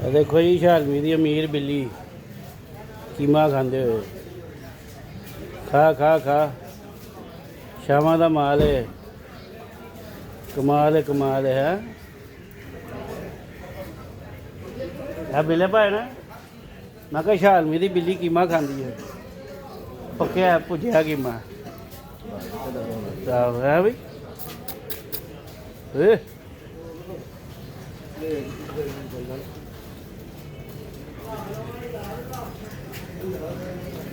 देखो जी शालमी दी अमीर बिल्ली कीमा खांदे हुए खा खा खा शामा दा माल है कमाल है बिल्ले भाई ना मैं कहा शालमी दी बिल्ली कीमा खांदी है पक्या भुजिया कीमा है भाई